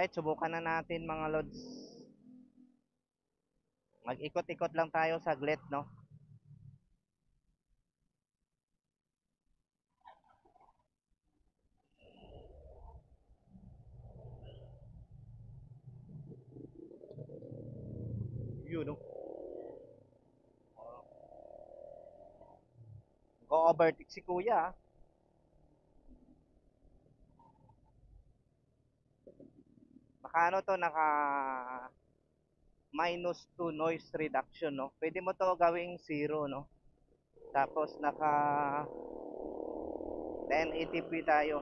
Alright, subukan na natin mga lods. Mag-ikot-ikot lang tayo saglit, no? Yun, no? Go-overtake si kuya, ah. Naka ano to, naka -2 noise reduction, no? Pwede mo to gawing 0, no? Tapos naka 1080p tayo.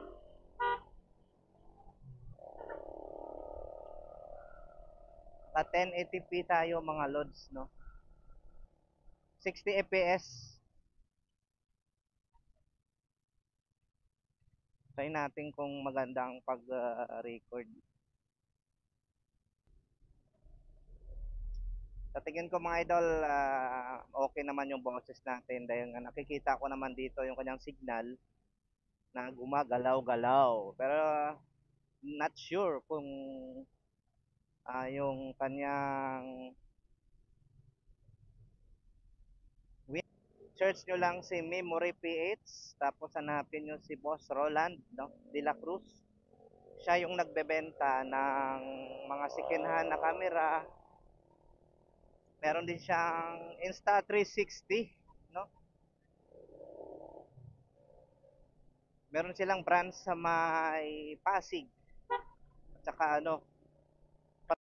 Naka 1080p tayo mga lods, no? 60 fps. Try natin kung magandang pag-record. Sa tingin ko mga idol, okay naman yung boses natin dahil nga nakikita ko naman dito yung kanyang signal na gumagalaw-galaw. Pero not sure kung yung kanyang search nyo lang si Memory PH tapos hanapin nyo si Boss Roland, no? De La Cruz. Siya yung nagbebenta ng mga secondhand na camera. Meron din siyang Insta360, no? Meron silang branch sa may Pasig at saka ano